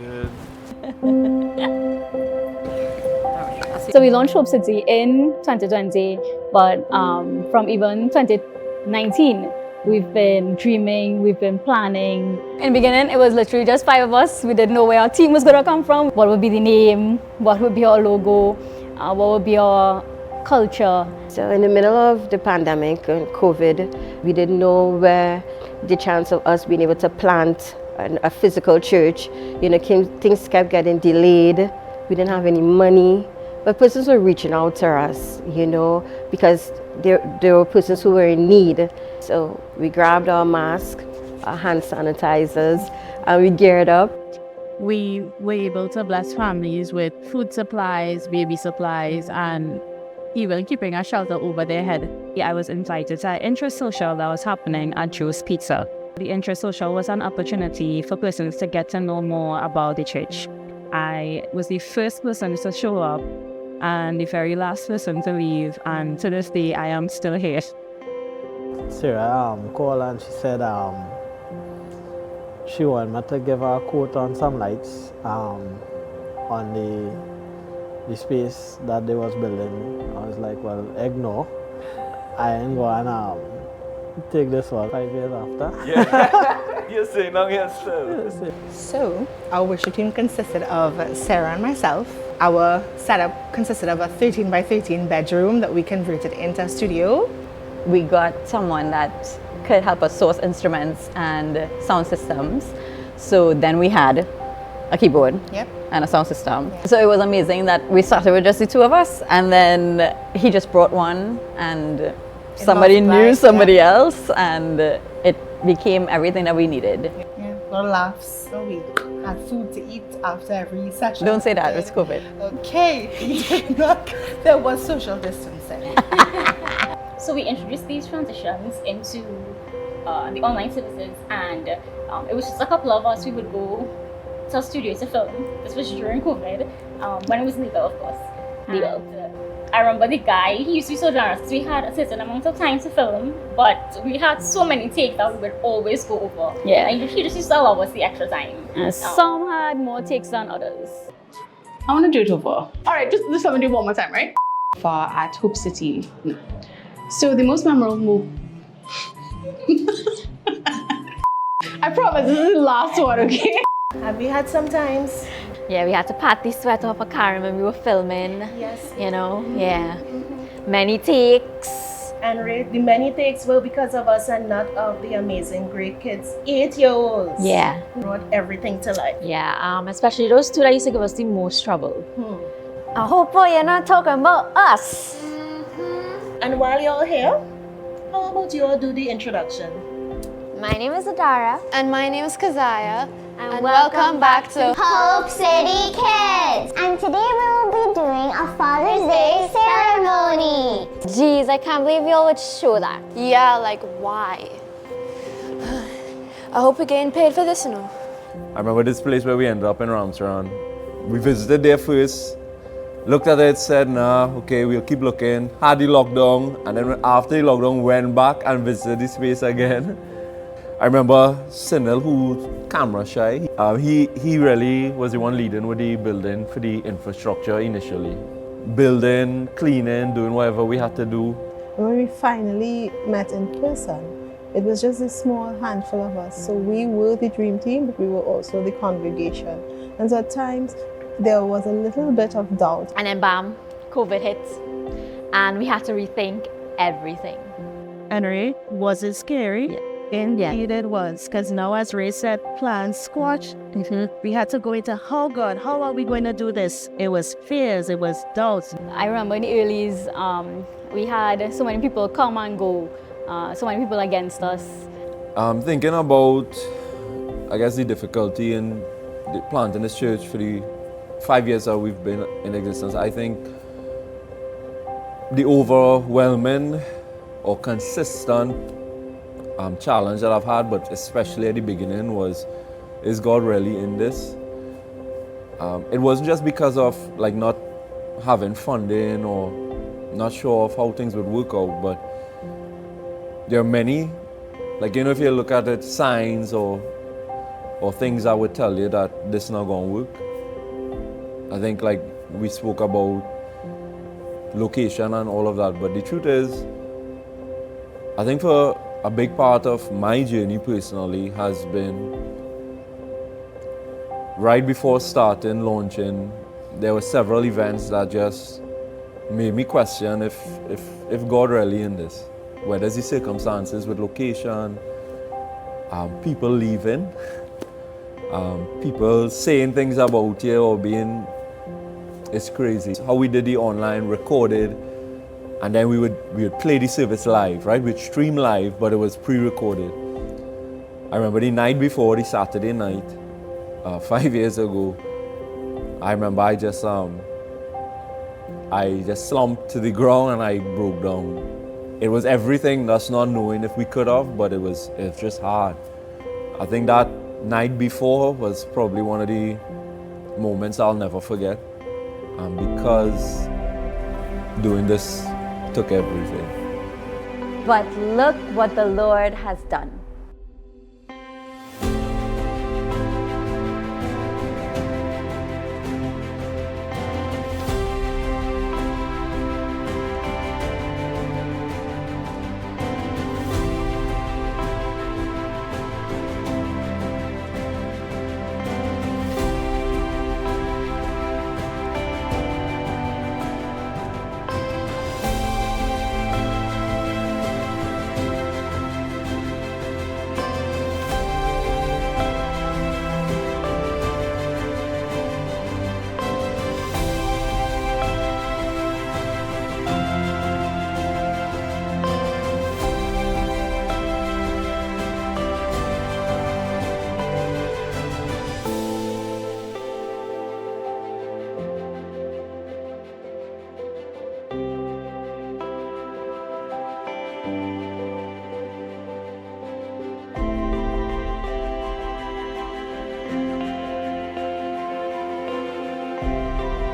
Good. So we launched Hope City in 2020, but from even 2019, we've been dreaming, we've been planning. In the beginning, it was literally just 5 of us. We didn't know where our team was going to come from, what would be the name, what would be our logo, what would be our culture. So in the middle of the pandemic and COVID, we didn't know where the chance of us being able to plant a physical church, things kept getting delayed. We didn't have any money, but persons were reaching out to us, because there were persons who were in need. So we grabbed our masks, our hand sanitizers, and we geared up. We were able to bless families with food supplies, baby supplies, and even keeping a shelter over their head. I was invited to an intra-social that was happening at Joe's Pizza. The intra-social was an opportunity for persons to get to know more about the church. I was the first person to show up and the very last person to leave, and to this day I am still here. Sarah called and she said she wanted me to give her a quote on some lights on the space that they was building. I was like, well, ignore. I ain't going to take this one 5 years after. Yeah. You're saying now here still. So, our worship team consisted of Sarah and myself. Our setup consisted of a 13 by 13 bedroom that we converted into a studio. We got someone that could help us source instruments and sound systems. So then we had a keyboard and a sound system. So it was amazing that we started with just the two of us, and then he just brought one, and somebody knew somebody else, and it became everything that we needed. Yeah, a lot of laughs. So we had food to eat after every session. Don't say that, it's COVID. Okay, there was social distancing. So we introduced these transitions into the online services, and it was just a couple of us. We would go to a studio to film. This was during COVID, when it was legal, of course. Legal. I remember the guy, he used to be so generous. We had a certain amount of time to film, but we had so many takes that we would always go over. Yeah. And he just used to allow us the extra time. Some had more takes than others. I want to do it over. All right, just let me do it one more time, right? For at Hope City. So the most memorable move. I promise this is the last one, okay? Have you had some times? Yeah, we had to pat the sweat off of Karen when we were filming. Yes. Yeah. Many takes. And the many takes were because of us and not of the amazing great kids. 8-year-olds. Yeah. Brought everything to life. Yeah, especially those two that used to give us the most trouble. I hope you're not talking about us. And while you're here, how about you all do the introduction? My name is Adara. And my name is Kazaya. And welcome back to Hope City Kids. And today we will be doing a Father's Day ceremony. Jeez, I can't believe you all would show that. Yeah, like why? I hope we're getting paid for this, I remember this place where we ended up in Ramsaran. We visited there first, looked at it, said, nah, okay, we'll keep looking. Had the lockdown, and then after the lockdown, went back and visited the space again. I remember Sinil, who's camera shy, he really was the one leading with the building for the infrastructure initially. Building, cleaning, doing whatever we had to do. When we finally met in person, it was just a small handful of us. So we were the dream team, but we were also the congregation. And so at times, there was a little bit of doubt. And then bam, COVID hit, and we had to rethink everything. Henry, was it scary? Indeed it was, because now as Ray said, plans squashed. We had to go into, how are we going to do this? It was fears, it was doubts. I remember in the earlys, we had so many people come and go, so many people against us. Thinking about, I guess, the difficulty in planting this church for the 5 years that we've been in existence, I think the overwhelming or consistent challenge that I've had, but especially at the beginning, is God really in this? It wasn't just because of not having funding or not sure of how things would work out, but there are many, if you look at it, signs or or things that would tell you that this not gonna work. I think like we spoke about location and all of that, but the truth is, I think for a big part of my journey personally has been right before starting, launching, there were several events that just made me question if God really in this. Whether it's the circumstances with location, people leaving, people saying things about you or being, it's crazy. How we did the online, recorded, and then we would play the service live, right? We'd stream live, but it was pre-recorded. I remember the night before, the Saturday night, 5 years ago, I remember I just slumped to the ground and I broke down. It was everything, that's not knowing if we could have, but it was just hard. I think that night before was probably one of the moments I'll never forget. Because doing this took everything. But look what the Lord has done.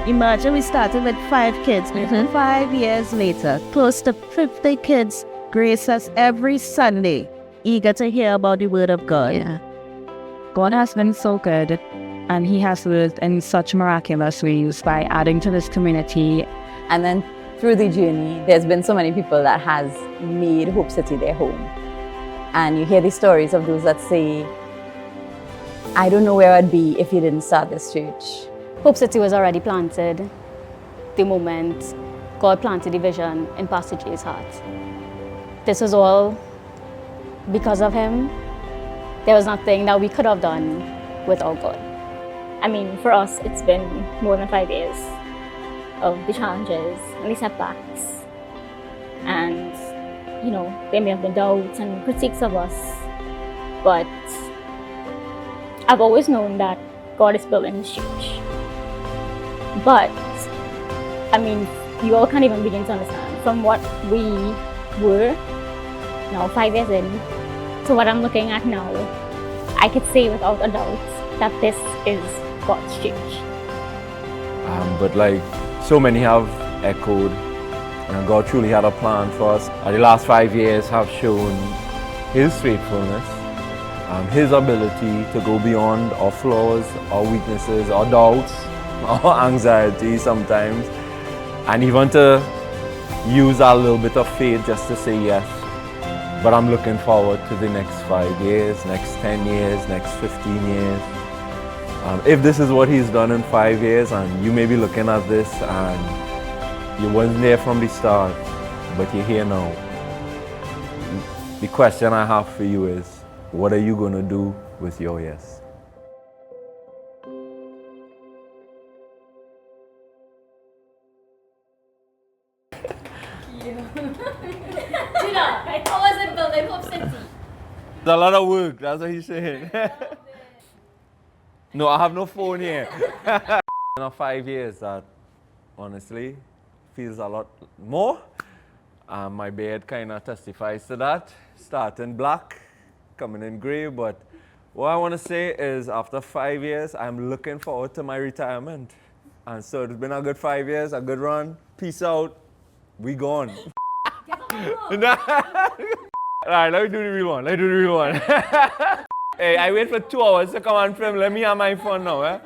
Imagine we started with 5 kids. 5 years later, close to 50 kids grace us every Sunday, eager to hear about the Word of God. Yeah. God has been so good, and He has worked in such miraculous ways by adding to this community. And then through the journey, there's been so many people that has made Hope City their home. And you hear the stories of those that say, I don't know where I'd be if you didn't start this church. Hope City was already planted the moment God planted the vision in Pastor Jay's heart. This was all because of him. There was nothing that we could have done without God. I mean, for us, it's been more than 5 years of the challenges and the setbacks. And, you know, there may have been doubts and critiques of us, but I've always known that God is building His church. But, I mean, you all can't even begin to understand from what we were now 5 years in to what I'm looking at now. I could say without a doubt that this is God's church. But like so many have echoed, and God truly had a plan for us. The last 5 years have shown His faithfulness, His ability to go beyond our flaws, our weaknesses, our doubts, our anxiety sometimes, and even to use a little bit of faith just to say yes. But I'm looking forward to the next 5 years, next 10 years, next 15 years. If this is what He's done in 5 years, and you may be looking at this and you weren't there from the start, but you're here now. The question I have for you is, what are you going to do with your yes? How was it building Hope City? It's a lot of work, that's what he's saying. No, I have no phone here. In 5 years, that honestly feels a lot more. My beard kind of testifies to that. Starting black, coming in gray, but what I want to say is after 5 years, I'm looking forward to my retirement. And so it's been a good 5 years, a good run. Peace out. We gone. Alright, let me do the real one. Hey, I wait for 2 hours to come on film. Let me have my phone now, eh?